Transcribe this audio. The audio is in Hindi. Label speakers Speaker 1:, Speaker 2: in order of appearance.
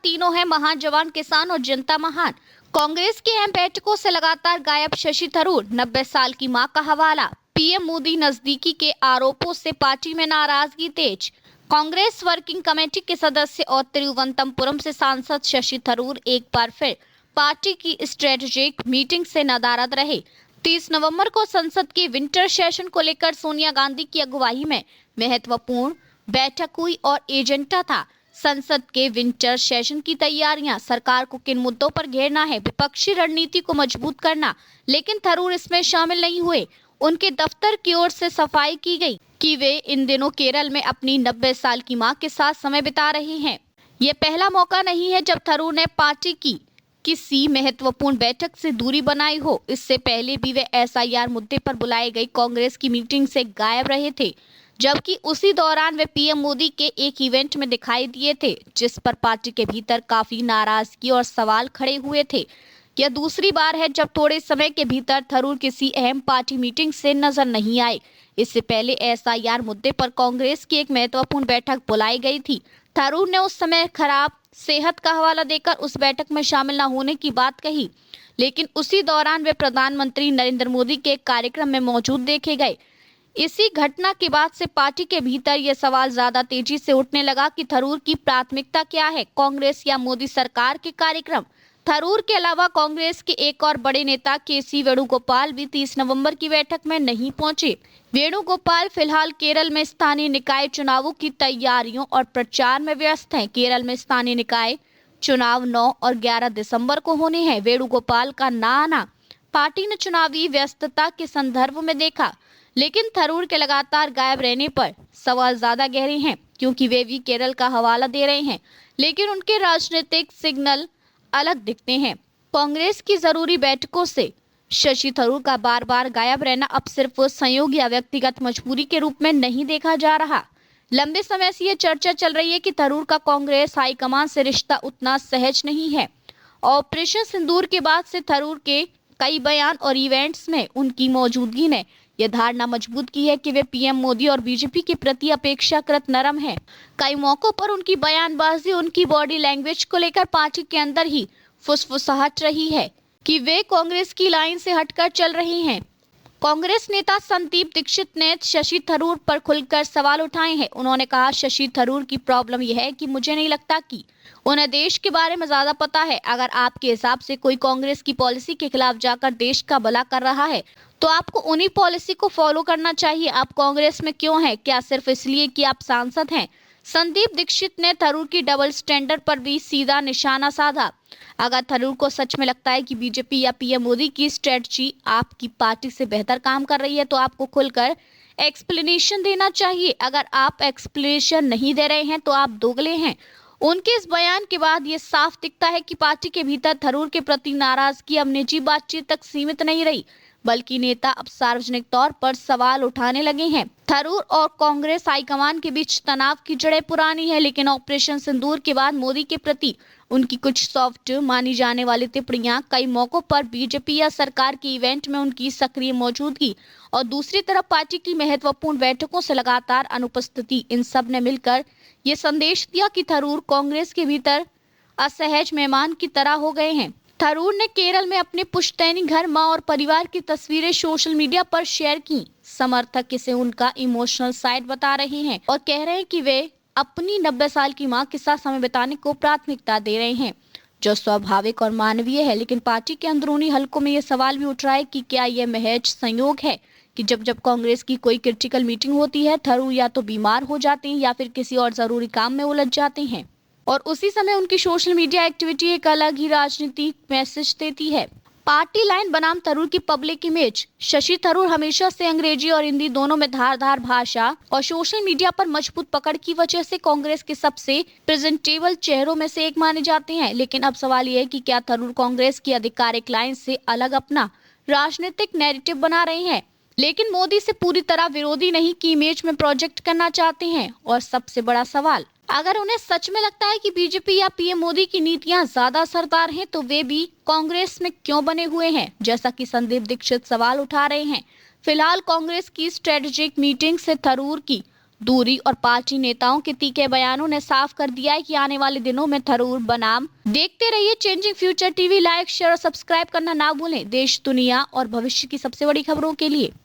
Speaker 1: तीनों हैं महान जवान, किसान और जनता महान। कांग्रेस की अहम बैठकों से लगातार गायब शशि थरूर, 90 साल की मां का हवाला। पीएम मोदी नजदीकी के आरोपों से पार्टी में नाराजगी तेज। कांग्रेस वर्किंग कमेटी के सदस्य और तिरुवनंतपुरम से सांसद शशि थरूर एक बार फिर पार्टी की स्ट्रेटेजिक मीटिंग से नदारद रहे। 30 नवंबर को संसद के विंटर सेशन को लेकर सोनिया गांधी की अगुवाई में महत्वपूर्ण बैठक हुई और एजेंडा था संसद के विंटर सेशन की तैयारियां, सरकार को किन मुद्दों पर घेरना है, विपक्षी रणनीति को मजबूत करना। लेकिन थरूर इसमें शामिल नहीं हुए। उनके दफ्तर की ओर से सफाई की गई कि वे इन दिनों केरल में अपनी 90 साल की मां के साथ समय बिता रहे हैं। ये पहला मौका नहीं है जब थरूर ने पार्टी की किसी महत्वपूर्ण बैठक से दूरी बनाई हो। इससे पहले भी वे एसआईआर मुद्दे पर बुलाई गई कांग्रेस की मीटिंग से गायब रहे थे, जबकि उसी दौरान वे पीएम मोदी के एक इवेंट में दिखाई दिए थे, जिस पर पार्टी के भीतर काफी नाराजगी और सवाल खड़े हुए थे। यह दूसरी बार है जब थोड़े समय के भीतर थरूर किसी अहम पार्टी मीटिंग से नजर नहीं आए। इससे पहले एसआईआर मुद्दे पर कांग्रेस की एक महत्वपूर्ण बैठक बुलाई गई थी। थरूर ने उस समय खराब सेहत का हवाला देकर उस बैठक में शामिल न होने की बात कही, लेकिन उसी दौरान वे प्रधानमंत्री नरेंद्र मोदी के एक कार्यक्रम में मौजूद देखे गए। इसी घटना के बाद से पार्टी के भीतर यह सवाल ज्यादा तेजी से उठने लगा कि थरूर की प्राथमिकता क्या है, कांग्रेस या मोदी सरकार के कार्यक्रम। थरूर के अलावा कांग्रेस के एक और बड़े नेता केसी वेणुगोपाल भी 30 नवंबर की बैठक में नहीं पहुंचे। वेणुगोपाल फिलहाल केरल में स्थानीय निकाय चुनावों की तैयारियों और प्रचार में व्यस्त हैं। केरल में स्थानीय निकाय चुनाव 9 और 11 दिसंबर को होने हैं। वेणुगोपाल का ना आना पार्टी ने चुनावी व्यस्तता के संदर्भ में देखा, लेकिन थरूर के लगातार गायब रहने पर सवाल ज्यादा गहरे हैं, क्योंकि वे भी केरल का हवाला दे रहे हैं, लेकिन उनके राजनीतिक सिग्नल अलग दिखते हैं। कांग्रेस की जरूरी बैठकों से शशि थरूर का बार बार गायब रहना अब सिर्फ संयोग या व्यक्तिगत मजबूरी के रूप में नहीं देखा जा रहा। लंबे समय से यह चर्चा चल रही है कि थरूर का कांग्रेस हाईकमान से रिश्ता उतना सहज नहीं है। ऑपरेशन सिंदूर के बाद से थरूर के कई बयान और इवेंट्स में उनकी मौजूदगी ने यह धारणा मजबूत की है कि वे पीएम मोदी और बीजेपी के प्रति अपेक्षाकृत नरम हैं। कई मौकों पर उनकी बयानबाजी, उनकी बॉडी लैंग्वेज को लेकर पार्टी के अंदर ही फुसफुसाहट रही है कि वे कांग्रेस की लाइन से हटकर चल रही हैं। कांग्रेस नेता संदीप दीक्षित ने शशि थरूर पर खुलकर सवाल उठाए हैं। उन्होंने कहा, शशि थरूर की प्रॉब्लम यह है कि मुझे नहीं लगता कि उन्हें देश के बारे में ज्यादा पता है। अगर आपके हिसाब से कोई कांग्रेस की पॉलिसी के खिलाफ जाकर देश का भला कर रहा है, तो आपको उन्हीं पॉलिसी को फॉलो करना चाहिए। आप कांग्रेस में क्यों हैं? क्या सिर्फ इसलिए कि आप सांसद हैं? संदीप दीक्षित ने थरूर की डबल स्टैंडर्ड पर भी सीधा निशाना साधा। अगर थरूर को सच में लगता है कि बीजेपी या पीएम मोदी की स्ट्रेटजी आपकी पार्टी से बेहतर काम कर रही है, तो आपको खुलकर एक्सप्लेनेशन देना चाहिए। अगर आप एक्सप्लेनेशन नहीं दे रहे हैं तो आप दोगले हैं। उनके इस बयान के बाद ये साफ दिखता है कि पार्टी के भीतर थरूर के प्रति नाराजगी अब निजी बातचीत तक सीमित नहीं रही, बल्कि नेता अब सार्वजनिक तौर पर सवाल उठाने लगे हैं। थरूर और कांग्रेस हाईकमान के बीच तनाव की जड़ें पुरानी है, लेकिन ऑपरेशन सिंदूर के बाद मोदी के प्रति उनकी कुछ सॉफ्ट मानी जाने वाली टिप्पणियां, कई मौकों पर बीजेपी या सरकार के इवेंट में उनकी सक्रिय मौजूदगी और दूसरी तरफ पार्टी की महत्वपूर्ण बैठकों से लगातार अनुपस्थिति, इन सब ने मिलकर ये संदेश दिया कि थरूर कांग्रेस के भीतर असहज मेहमान की तरह हो गए हैं। थरूर ने केरल में अपने पुश्तैनी घर, मां और परिवार की तस्वीरें सोशल मीडिया पर शेयर की। समर्थक इसे उनका इमोशनल साइड बता रहे हैं और कह रहे हैं कि वे अपनी 90 साल की मां के साथ समय बिताने को प्राथमिकता दे रहे हैं, जो स्वाभाविक और मानवीय है। लेकिन पार्टी के अंदरूनी हलकों में यह सवाल भी उठ रहा है कि क्या यह महज संयोग है कि जब जब कांग्रेस की कोई क्रिटिकल मीटिंग होती है, थरूर या तो बीमार हो जाते हैं या फिर किसी और जरूरी काम में उलझ जाते हैं, और उसी समय उनकी सोशल मीडिया एक्टिविटी एक अलग ही राजनीतिक मैसेज देती है। पार्टी लाइन बनाम थरूर की पब्लिक इमेज। शशि थरूर हमेशा से अंग्रेजी और हिंदी दोनों में धारदार भाषा और सोशल मीडिया पर मजबूत पकड़ की वजह से कांग्रेस के सबसे प्रेजेंटेबल चेहरों में से एक माने जाते हैं। लेकिन अब सवाल यह है कि क्या थरूर कांग्रेस की आधिकारिक लाइन से अलग अपना राजनीतिक नैरेटिव बना रहे हैं, लेकिन मोदी से पूरी तरह विरोधी नहीं की इमेज में प्रोजेक्ट करना चाहते हैं। और सबसे बड़ा सवाल, अगर उन्हें सच में लगता है कि बीजेपी या पीएम मोदी की नीतियां ज्यादा असरदार हैं, तो वे भी कांग्रेस में क्यों बने हुए हैं, जैसा कि संदीप दीक्षित सवाल उठा रहे हैं। फिलहाल कांग्रेस की स्ट्रेटेजिक मीटिंग से थरूर की दूरी और पार्टी नेताओं के तीखे बयानों ने साफ कर दिया है कि आने वाले दिनों में थरूर बनाम देखते रहिए changing future TV. Like, share और सब्सक्राइब करना ना भूलें। देश, दुनिया और भविष्य की सबसे बड़ी खबरों के लिए।